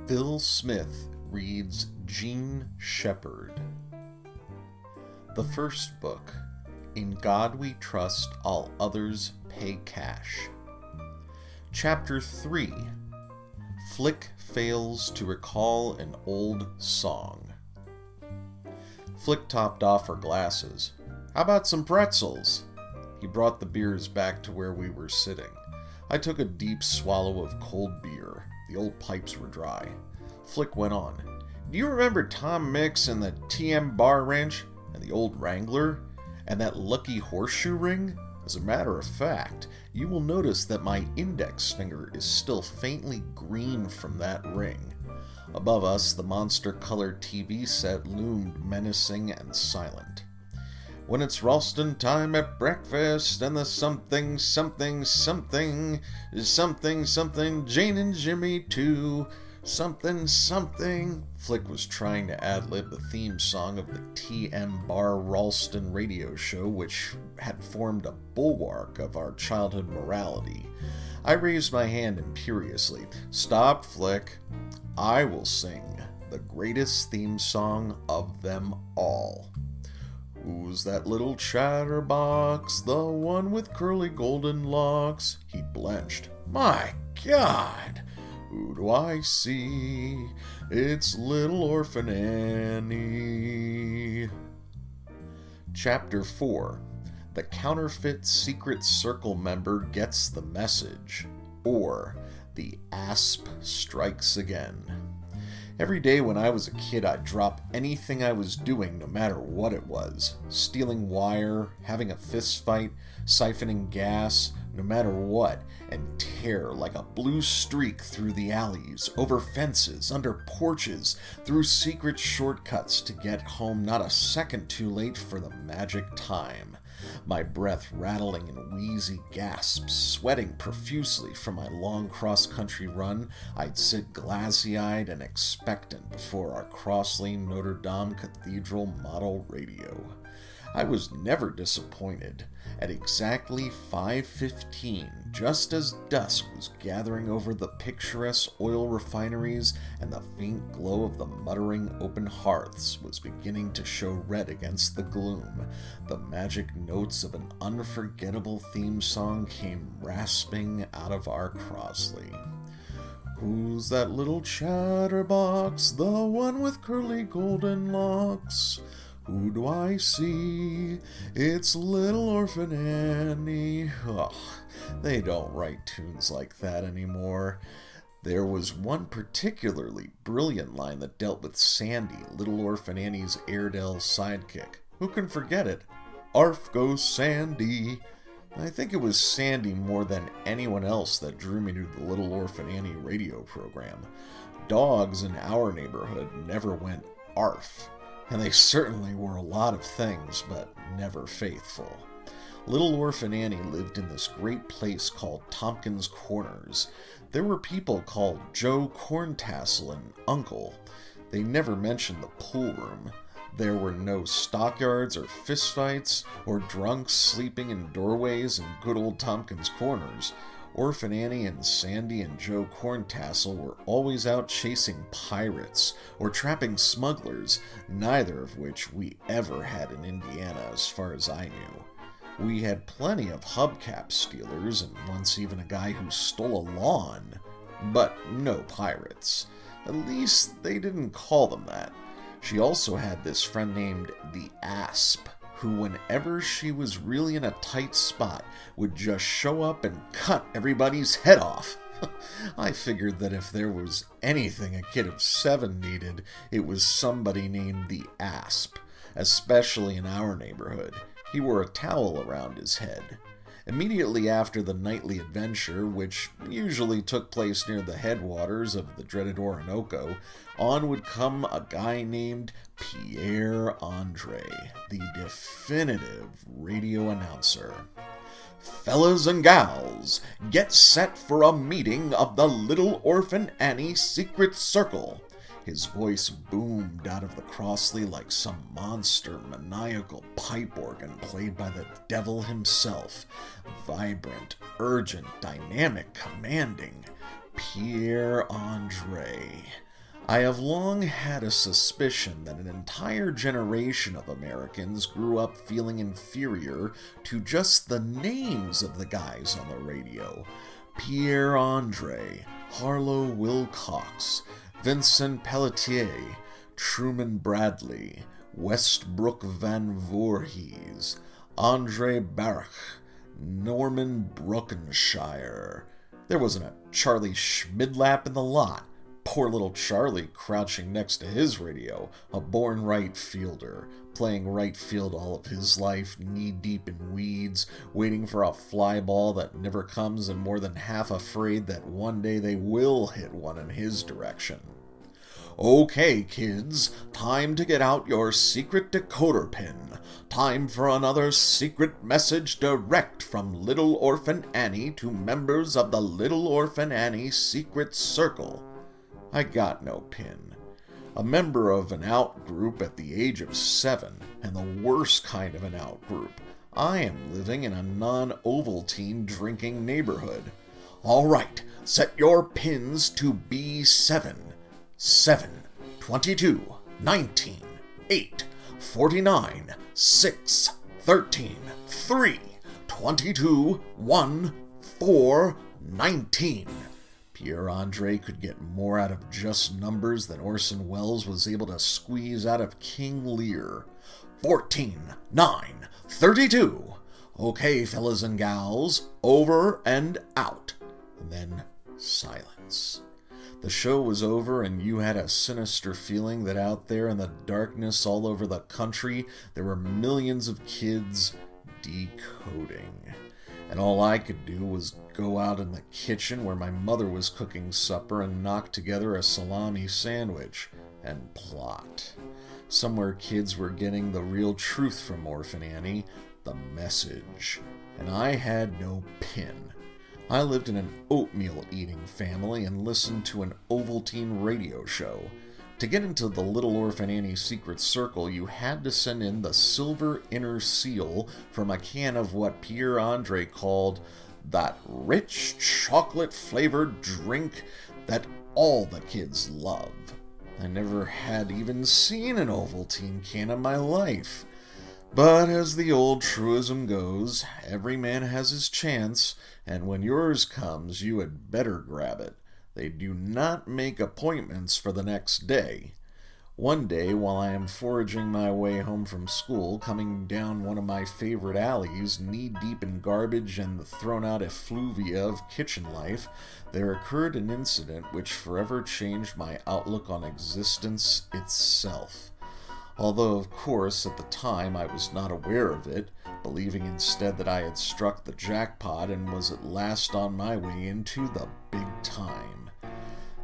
Phil Smith reads Jean Shepherd. The first book, In God We Trust, All Others Pay Cash. Chapter 3, Flick Fails to Recall an Old Song. Flick topped off her glasses. How about some pretzels? He brought the beers back to where we were sitting. I took a deep swallow of cold beer. The old pipes were dry. Flick went on. Do you remember Tom Mix and the TM Bar Ranch? And the old Wrangler? And that lucky horseshoe ring? As a matter of fact, you will notice that my index finger is still faintly green from that ring. Above us, the monster-colored TV set loomed menacing and silent. When it's Ralston time at breakfast, and the something, Jane and Jimmy too, something. Flick was trying to ad-lib the theme song of the TM Bar Ralston radio show, which had formed a bulwark of our childhood morality. I raised my hand imperiously. Stop, Flick. I will sing the greatest theme song of them all. Who's that little chatterbox, the one with curly golden locks? He blenched. My God! Who do I see? It's little orphan Annie. Chapter 4. The Counterfeit Secret Circle Member Gets the Message, or The Asp Strikes Again. Every day when I was a kid, I'd drop anything I was doing, no matter what it was. Stealing wire, having a fist fight, siphoning gas, no matter what, and tear like a blue streak through the alleys, over fences, under porches, through secret shortcuts to get home not a second too late for the magic time. My breath rattling in wheezy gasps, sweating profusely from my long cross-country run, I'd sit glassy-eyed and expectant before our Crossley Notre Dame Cathedral model radio. I was never disappointed. At exactly 5:15, just as dusk was gathering over the picturesque oil refineries and the faint glow of the muttering open hearths was beginning to show red against the gloom, the magic notes of an unforgettable theme song came rasping out of our Crossley. Who's that little chatterbox, the one with curly golden locks? Who do I see? It's little orphan Annie. Ugh, they don't write tunes like that anymore. There was one particularly brilliant line that dealt with Sandy, little orphan Annie's Airedale sidekick. Who can forget it? Arf goes Sandy. I think it was Sandy more than anyone else that drew me to the Little Orphan Annie radio program. Dogs in our neighborhood never went arf. And they certainly were a lot of things, but never faithful. Little Orphan Annie lived in this great place called Tompkins Corners. There were people called Joe Corntassel and Uncle. They never mentioned the pool room. There were no stockyards or fistfights, or drunks sleeping in doorways in good old Tompkins Corners. Orphan Annie and Sandy and Joe Corntassel were always out chasing pirates or trapping smugglers, neither of which we ever had in Indiana as far as I knew. We had plenty of hubcap stealers and once even a guy who stole a lawn, but no pirates. At least they didn't call them that. She also had this friend named the Asp, who whenever she was really in a tight spot would just show up and cut everybody's head off. I figured that if there was anything a kid of 7 needed, it was somebody named the Asp, especially in our neighborhood. He wore a towel around his head. Immediately after the nightly adventure, which usually took place near the headwaters of the dreaded Orinoco, on would come a guy named Pierre Andre, the definitive radio announcer. Fellas and gals, get set for a meeting of the Little Orphan Annie Secret Circle. His voice boomed out of the Crossley like some monster maniacal pipe organ played by the devil himself. Vibrant, urgent, dynamic, commanding. Pierre Andre. I have long had a suspicion that an entire generation of Americans grew up feeling inferior to just the names of the guys on the radio. Pierre Andre, Harlow Wilcox, Vincent Pelletier, Truman Bradley, Westbrook Van Voorhees, Andre Barach, Norman Brokenshire. There wasn't a Charlie Schmidlap in the lot. Poor little Charlie crouching next to his radio, a born right fielder, playing right field all of his life, knee-deep in weeds, waiting for a fly ball that never comes and more than half afraid that one day they will hit one in his direction. Okay, kids, time to get out your secret decoder pin. Time for another secret message direct from Little Orphan Annie to members of the Little Orphan Annie Secret Circle. I got no pin. A member of an out-group at the age of 7, and the worst kind of an out-group. I am living in a non-Ovaltine drinking neighborhood. All right, set your pins to B7. 7, 22, 19, 8, 49, 6, 13, 3, 22, 1, 4, 19. Pierre Andre could get more out of just numbers than Orson Welles was able to squeeze out of King Lear. 14, 9, 32. Okay, fellas and gals, over and out. And then silence. The show was over, and you had a sinister feeling that out there in the darkness all over the country, there were millions of kids decoding. And all I could do was go out in the kitchen where my mother was cooking supper and knock together a salami sandwich and plot. Somewhere kids were getting the real truth from Orphan Annie, the message. And I had no pin. I lived in an oatmeal-eating family and listened to an Ovaltine radio show. To get into the Little Orphan Annie Secret Circle, you had to send in the silver inner seal from a can of what Pierre Andre called that rich chocolate-flavored drink that all the kids love. I never had even seen an Ovaltine can in my life. But as the old truism goes, every man has his chance, and when yours comes, you had better grab it. They do not make appointments for the next day. One day, while I am foraging my way home from school, coming down one of my favorite alleys, knee-deep in garbage and the thrown-out effluvia of kitchen life, there occurred an incident which forever changed my outlook on existence itself. Although, of course, at the time I was not aware of it, believing instead that I had struck the jackpot and was at last on my way into the big time.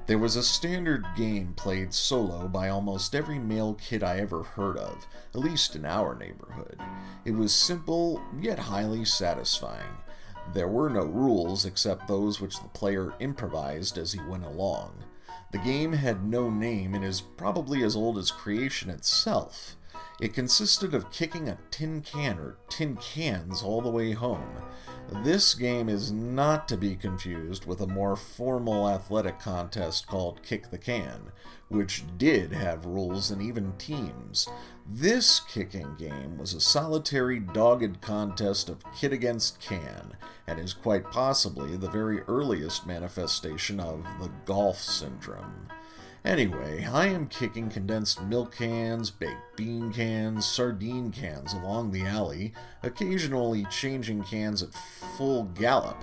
There was a standard game played solo by almost every male kid I ever heard of, at least in our neighborhood. It was simple, yet highly satisfying. There were no rules except those which the player improvised as he went along. The game had no name and is probably as old as creation itself. It consisted of kicking a tin can or tin cans all the way home. This game is not to be confused with a more formal athletic contest called Kick the Can, which did have rules and even teams. This kicking game was a solitary, dogged contest of kid against can, and is quite possibly the very earliest manifestation of the golf syndrome. Anyway, I am kicking condensed milk cans, baked bean cans, sardine cans along the alley, occasionally changing cans at full gallop,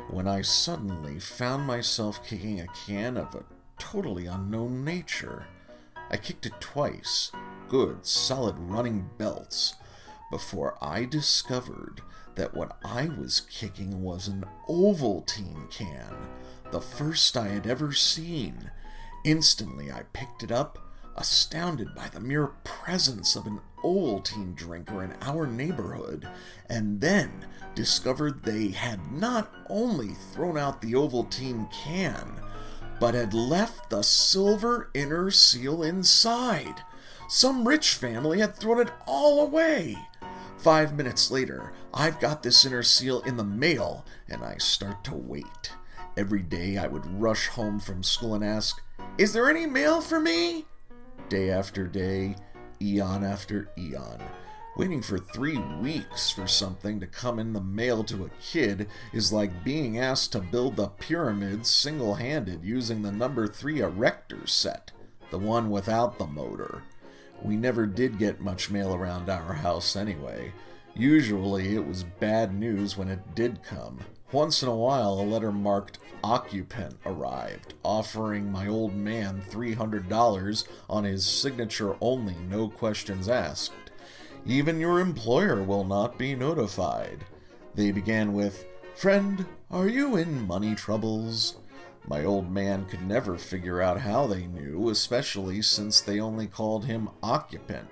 when I suddenly found myself kicking a can of a totally unknown nature. I kicked it twice, good, solid running belts, before I discovered that what I was kicking was an Ovaltine can, the first I had ever seen. Instantly I picked it up, astounded by the mere presence of an Ovaltine drinker in our neighborhood, and then discovered they had not only thrown out the Ovaltine can, but had left the silver inner seal inside. Some rich family had thrown it all away. 5 minutes later, I've got this inner seal in the mail, and I start to wait. Every day I would rush home from school and ask, Is there any mail for me? Day after day, eon after eon. Waiting for 3 weeks for something to come in the mail to a kid is like being asked to build the pyramids single-handed using the number 3 erector set, the one without the motor. We never did get much mail around our house anyway. Usually it was bad news when it did come. Once in a while a letter marked occupant arrived, offering my old man $300 on his signature only, no questions asked. Even your employer will not be notified. They began with, "Friend, are you in money troubles?" My old man could never figure out how they knew, especially since they only called him occupant.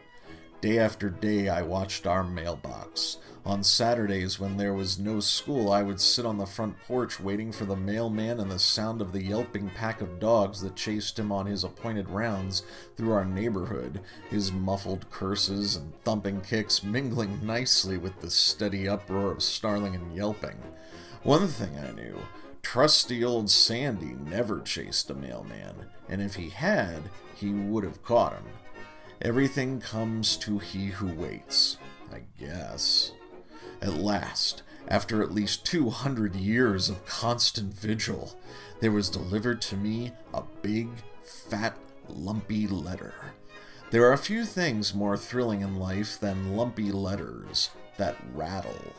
Day after day I watched our mailbox. On Saturdays when there was no school, I would sit on the front porch waiting for the mailman and the sound of the yelping pack of dogs that chased him on his appointed rounds through our neighborhood, his muffled curses and thumping kicks mingling nicely with the steady uproar of snarling and yelping. One thing I knew, trusty old Sandy never chased a mailman, and if he had, he would have caught him. Everything comes to he who waits, I guess. At last, after at least 200 years of constant vigil, there was delivered to me a big, fat, lumpy letter. There are few things more thrilling in life than lumpy letters that rattle.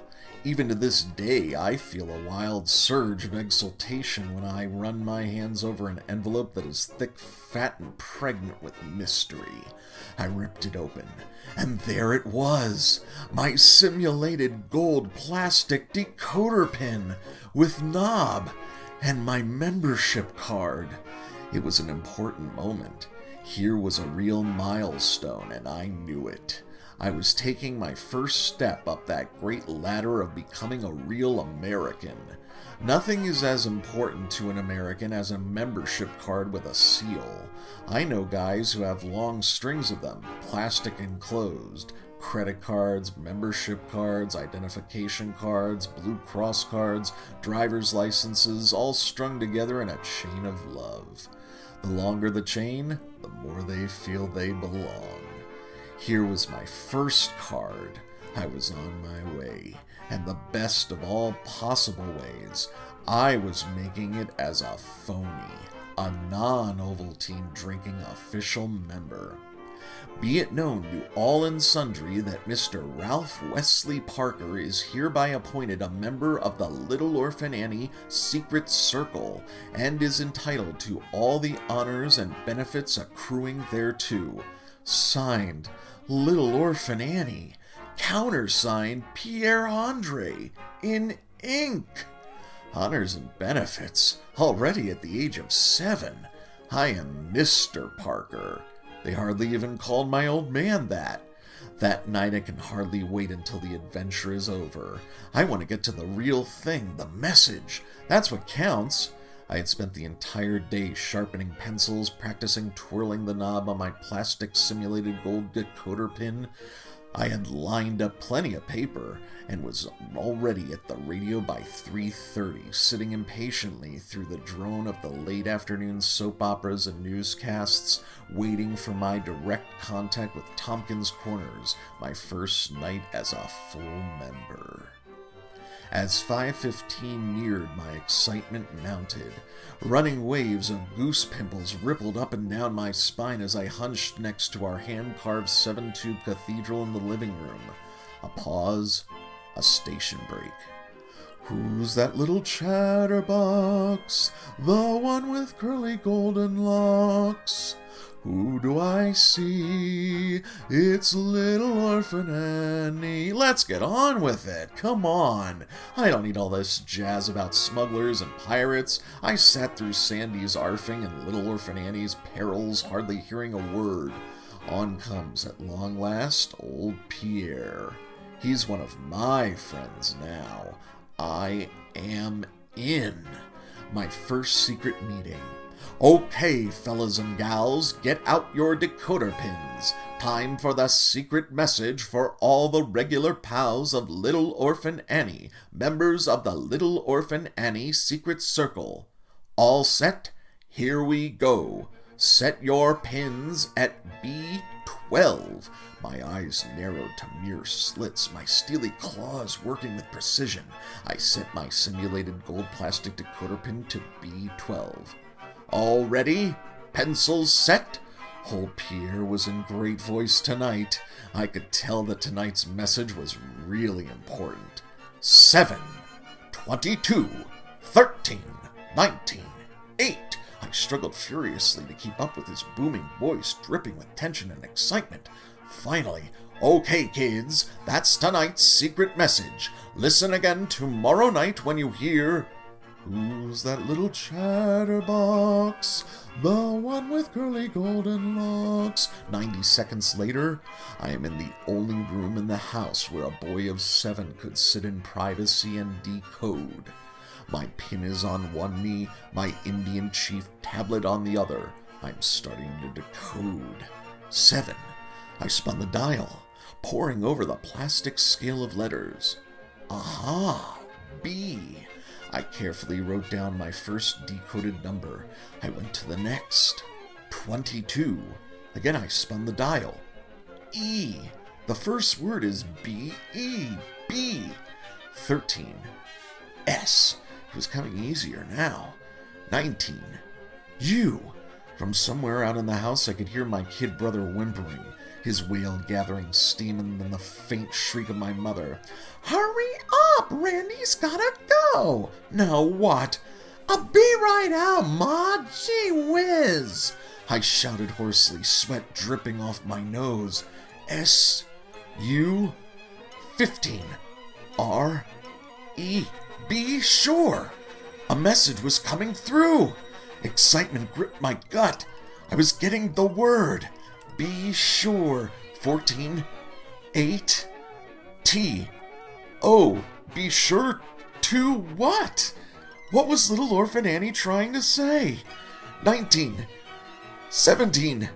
Even to this day, I feel a wild surge of exultation when I run my hands over an envelope that is thick, fat, and pregnant with mystery. I ripped it open, and there it was, my simulated gold plastic decoder pin with knob and my membership card. It was an important moment. Here was a real milestone, and I knew it. I was taking my first step up that great ladder of becoming a real American. Nothing is as important to an American as a membership card with a seal. I know guys who have long strings of them, plastic enclosed. Credit cards, membership cards, identification cards, Blue Cross cards, driver's licenses, all strung together in a chain of love. The longer the chain, the more they feel they belong. Here was my first card. I was on my way, and the best of all possible ways, I was making it as a phony, a non-Ovaltine drinking official member. Be it known to all and sundry that Mr. Ralph Wesley Parker is hereby appointed a member of the Little Orphan Annie Secret Circle, and is entitled to all the honors and benefits accruing thereto. Signed, Little Orphan Annie. Countersigned, Pierre Andre. In ink. Honors and benefits. Already at the age of 7. I am Mr. Parker. They hardly even called my old man that. That night I can hardly wait until the adventure is over. I want to get to the real thing, the message. That's what counts. I had spent the entire day sharpening pencils, practicing twirling the knob on my plastic simulated gold decoder pin. I had lined up plenty of paper and was already at the radio by 3:30, sitting impatiently through the drone of the late afternoon soap operas and newscasts, waiting for my direct contact with Tompkins Corners, my first night as a full member. As 5:15 neared, my excitement mounted. Running waves of goose pimples rippled up and down my spine as I hunched next to our hand-carved 7-tube cathedral in the living room. A pause, a station break. Who's that little chatterbox? The one with curly golden locks? Who do I see? It's Little Orphan Annie. Let's get on with it. Come on. I don't need all this jazz about smugglers and pirates. I sat through Sandy's arfing and Little Orphan Annie's perils, hardly hearing a word. On comes, at long last, old Pierre. He's one of my friends now. I am in. My first secret meeting. Okay, fellas and gals, get out your decoder pins. Time for the secret message for all the regular pals of Little Orphan Annie, members of the Little Orphan Annie Secret Circle. All set? Here we go. Set your pins at B12. My eyes narrowed to mere slits, my steely claws working with precision. I set my simulated gold plastic decoder pin to B12. All ready? Pencils set? Old Pierre was in great voice tonight. I could tell that tonight's message was really important. 7, 22, 13, 19, 8. I struggled furiously to keep up with his booming voice, dripping with tension and excitement. Finally, okay, kids, that's tonight's secret message. Listen again tomorrow night when you hear... Who's that little chatterbox? The one with curly golden locks. 90 seconds later, I am in the only room in the house where a boy of 7 could sit in privacy and decode. My pin is on one knee, my Indian chief tablet on the other. I'm starting to decode. 7. I spun the dial, poring over the plastic scale of letters. Aha! B. I carefully wrote down my first decoded number. I went to the next. 22. Again I spun the dial. E. The first word is B-E. B. 13. S. It was coming easier now. 19. U. From somewhere out in the house I could hear my kid brother whimpering, his wail gathering steam, and then the faint shriek of my mother. Hurry up! Randy's gotta go! Now what? I'll be right out, Ma! Gee whiz! I shouted hoarsely, sweat dripping off my nose. S-U 15. R-E. Be sure! A message was coming through! Excitement gripped my gut. I was getting the word. Be sure. 14. 8. T. Oh, be sure to what? What was little orphan Annie trying to say? 19. 17.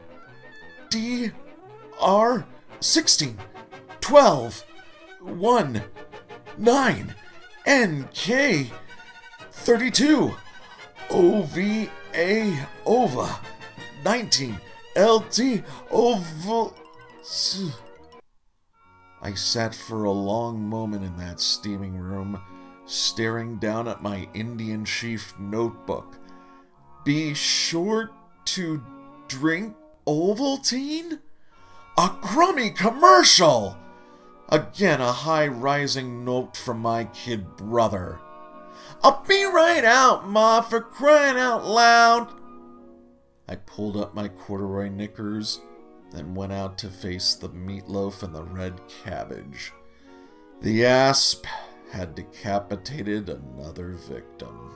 D. R. 16. 12. 1. 9. N. K. 32. O-V-A. Ova. 19. L-T. Oval. I sat for a long moment in that steaming room, staring down at my Indian chief notebook. Be sure to drink Ovaltine? A crummy commercial! Again, a high-rising note from my kid brother. I'll be right out, Ma, for crying out loud. I pulled up my corduroy knickers, then went out to face the meatloaf and the red cabbage. The asp had decapitated another victim.